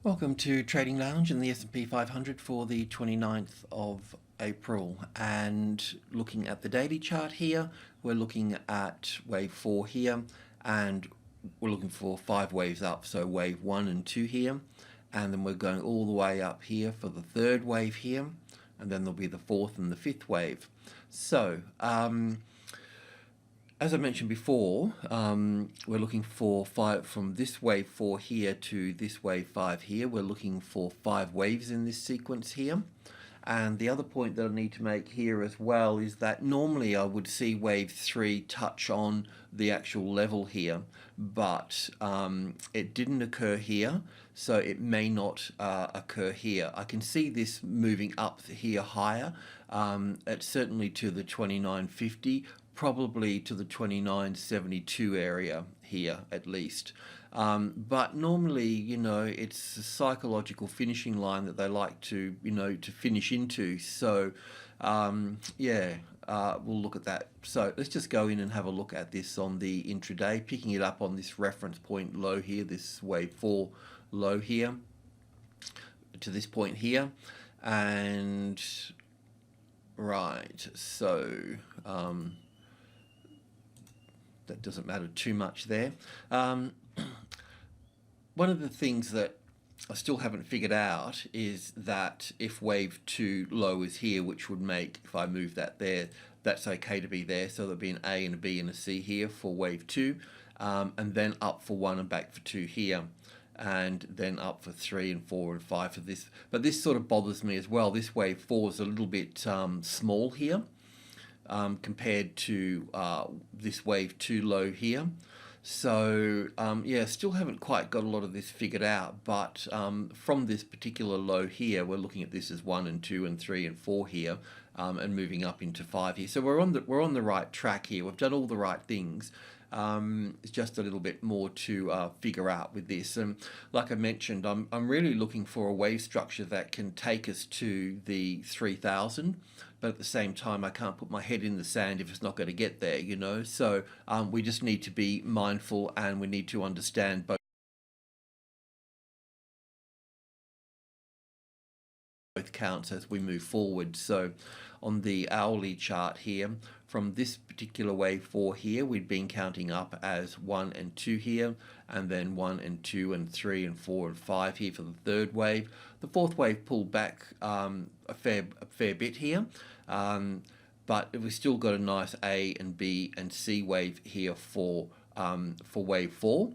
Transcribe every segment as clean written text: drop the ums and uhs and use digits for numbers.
Welcome to Trading Lounge and the SP 500 for the 29th of April. And looking at the daily chart here, we're looking at wave 4 here, and we're looking for 5 waves up, so wave 1 and 2 here, and then we're going all the way up here for the 3rd wave here, and then there'll be the 4th and the 5th wave. So as I mentioned before, we're looking for 5 from this wave 4 here to this wave 5 here. We're looking for 5 waves in this sequence here. And the other point that I need to make here as well is that normally I would see wave 3 touch on the actual level here, but it didn't occur here, so it may not occur here. I can see this moving up here higher, certainly to the 2950, probably to the 2972 area here at least. But normally, it's a psychological finishing line that they like to, to finish into. So, we'll look at that. So let's just go in and have a look at this on the intraday, picking it up on this reference point low here, this wave 4 low here, to this point here. And, right, so that doesn't matter too much there. One of the things that I still haven't figured out is that if wave 2 low is here, which would make, if I move that there, that's okay to be there. So there'll be an A and a B and a C here for wave 2, and then up for 1 and back for 2 here, and then up for 3 and 4 and 5 for this. But this sort of bothers me as well. This wave 4 is a little bit small here, compared to this wave 2 low here. So still haven't quite got a lot of this figured out, but from this particular low here, we're looking at this as 1 and 2 and 3 and 4 here, and moving up into 5 here. So we're on the right track here. We've done all the right things. It's just a little bit more to figure out with this. And like I mentioned, I'm really looking for a wave structure that can take us to the 3000, but at the same time I can't put my head in the sand if it's not going to get there, So we just need to be mindful, and we need to understand both counts as we move forward. So on the hourly chart here, from this particular wave 4 here, we'd been counting up as 1 and 2 here, and then 1 and 2 and 3 and 4 and 5 here for the 3rd wave. The 4th wave pulled back a fair bit here, but we've still got a nice A and B and C wave here for wave 4.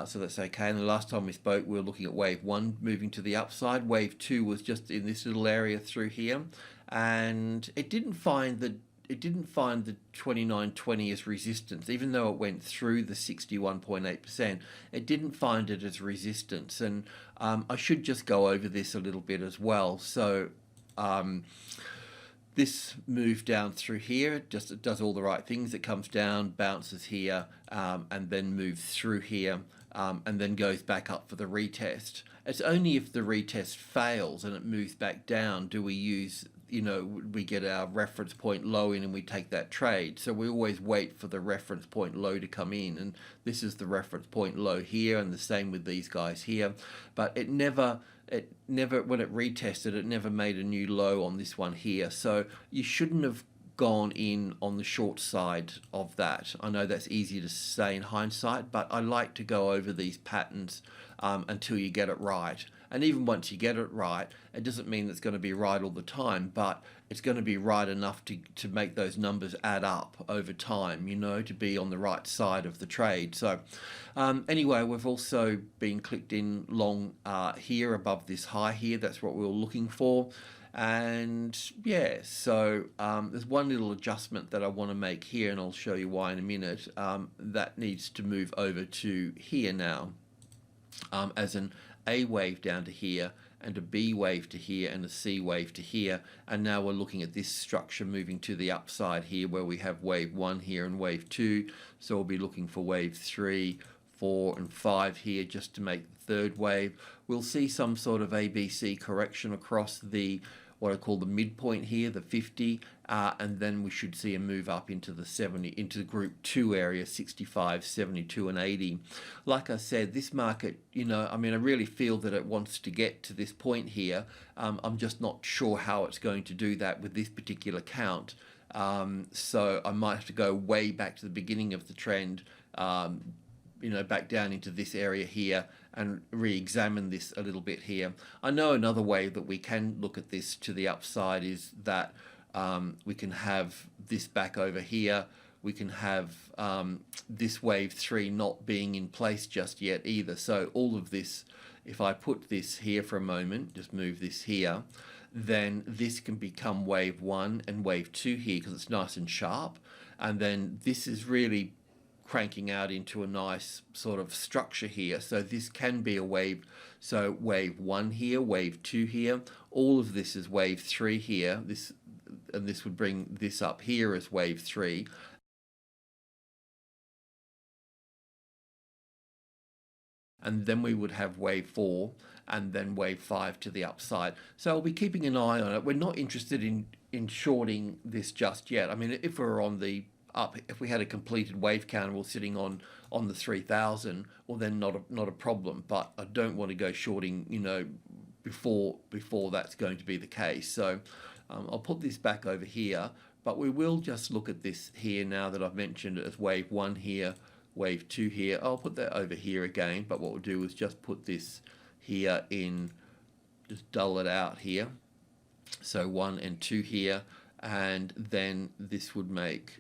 So that's okay. And the last time we spoke, we were looking at wave 1 moving to the upside. Wave 2 was just in this little area through here, and it didn't find the 2920 as resistance, even though it went through the 61.8%. It didn't find it as resistance, and I should just go over this a little bit as well. So this move down through here, it does all the right things. It comes down, bounces here, and then moves through here, and then goes back up for the retest. It's only if the retest fails and it moves back down do we use, we get our reference point low in and we take that trade. So we always wait for the reference point low to come in, and this is the reference point low here, and the same with these guys here. But it never, when it retested, it never made a new low on this one here. So you shouldn't have gone in on the short side of that. I know that's easy to say in hindsight, but I like to go over these patterns until you get it right. And even once you get it right, it doesn't mean it's going to be right all the time, but it's going to be right enough to make those numbers add up over time, to be on the right side of the trade. So anyway, we've also been clicked in long here above this high here. That's what we were looking for. And so there's one little adjustment that I want to make here, and I'll show you why in a minute. That needs to move over to here now, as an A wave down to here, and a B wave to here, and a C wave to here. And now we're looking at this structure moving to the upside here, where we have wave 1 here and wave 2. So we'll be looking for wave 3, 4 and 5 here just to make the 3rd wave. We'll see some sort of ABC correction across the what I call the midpoint here, the 50, and then we should see a move up into the 70, into the group 2 area, 65, 72 and 80. Like I said, this market, you know, I mean, I really feel that it wants to get to this point here. I'm just not sure how it's going to do that with this particular count. So I might have to go way back to the beginning of the trend, you know, back down into this area here and re-examine this a little bit here. I know another way that we can look at this to the upside is that we can have this back over here. We can have this wave 3 not being in place just yet either. So all of this, if I put this here for a moment, just move this here, then this can become wave 1 and wave 2 here because it's nice and sharp. And then this is really cranking out into a nice sort of structure here. So this can be a wave. So wave 1 here, wave 2 here. All of this is wave 3 here. And this would bring this up here as wave 3. And then we would have wave 4 and then wave 5 to the upside. So I'll be keeping an eye on it. We're not interested in shorting this just yet. I mean, if we're on the up, if we had a completed wave counter or sitting on the 3000, well then not a problem. But I don't want to go shorting, you know, before that's going to be the case. So I'll put this back over here, but we will just look at this here now that I've mentioned it as wave 1 here, wave 2 here. I'll put that over here again, but what we'll do is just put this here in, just dull it out here. So 1 and 2 here, and then this would make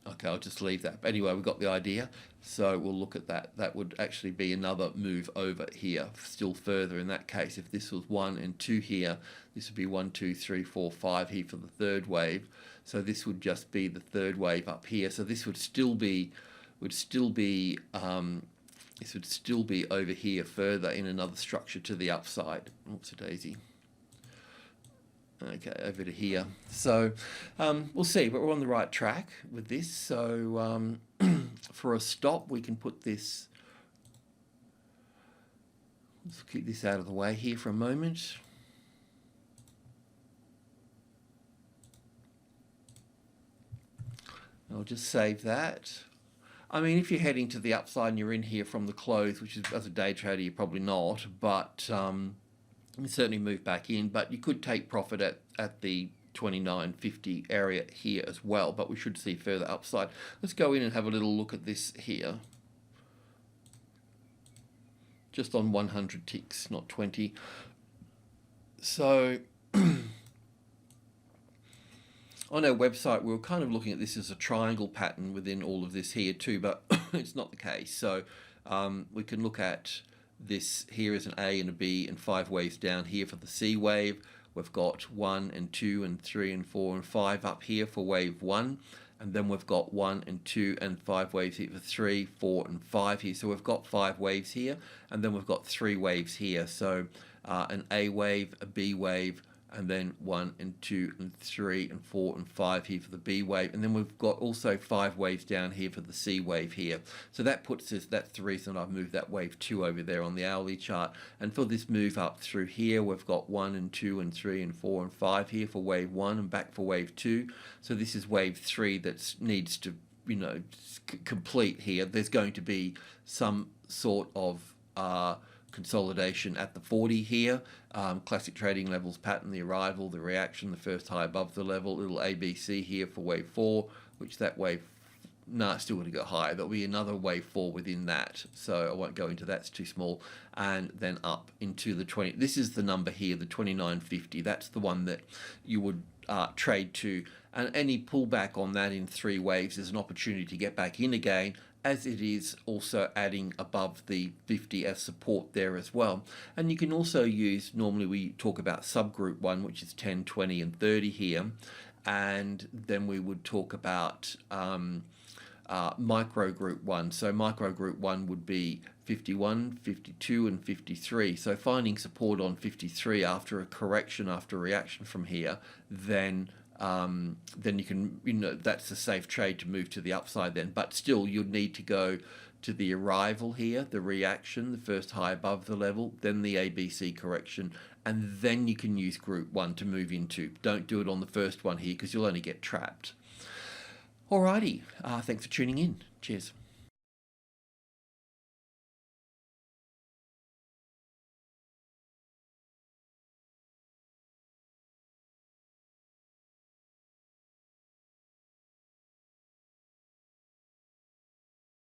okay, I'll just leave that. But anyway, we've got the idea. So we'll look at that. That would actually be another move over here, still further in that case. If this was 1 and 2 here, this would be 1, 2, 3, 4, 5 here for the third wave. So this would just be the third wave up here. So this would still be this would still be over here further in another structure to the upside. Oops, a daisy. Okay, over to here. So we'll see, but we're on the right track with this. So for a stop, we can put this, let's keep this out of the way here for a moment. I'll just save that. I mean, if you're heading to the upside and you're in here from the close, which is, as a day trader, you're probably not, but you certainly move back in, but you could take profit at the 29.50 area here as well, but we should see further upside. Let's go in and have a little look at this here. Just on 100 ticks, not 20. So on our website, we were kind of looking at this as a triangle pattern within all of this here too, but it's not the case. So we can look at this here is an A and a B and 5 waves down here for the C wave. We've got 1 and 2 and 3 and 4 and 5 up here for wave 1. And then we've got 1 and 2 and 5 waves here for 3, 4 and 5 here. So we've got 5 waves here, and then we've got 3 waves here. So an A wave, a B wave, and then 1 and 2 and 3 and 4 and 5 here for the B wave, and then we've got also 5 waves down here for the C wave here. So that puts us, that's the reason I've moved that wave 2 over there on the hourly chart. And for this move up through here, we've got 1 and 2 and 3 and 4 and 5 here for wave 1 and back for wave 2. So this is wave 3 that needs to, you know, complete here. There's going to be some sort of consolidation at the 40 here. Classic trading levels pattern, the arrival, the reaction, the first high above the level, little ABC here for wave 4, which that wave, it's still going to go higher. There'll be another wave 4 within that, so I won't go into that, it's too small. And then up into the 20, this is the number here, the 29.50, that's the one that you would trade to. And any pullback on that in 3 waves is an opportunity to get back in again, as it is also adding above the 50 as support there as well. And you can also use, normally we talk about subgroup 1, which is 10, 20 and 30 here, and then we would talk about micro group 1. So micro group 1 would be 51, 52 and 53. So finding support on 53 after a correction, after a reaction from here, then you can, you know, that's a safe trade to move to the upside then. But still, you'd need to go to the arrival here, the reaction, the first high above the level, then the ABC correction, and then you can use group 1 to move into. Don't do it on the first one here because you'll only get trapped. Alrighty, thanks for tuning in. Cheers.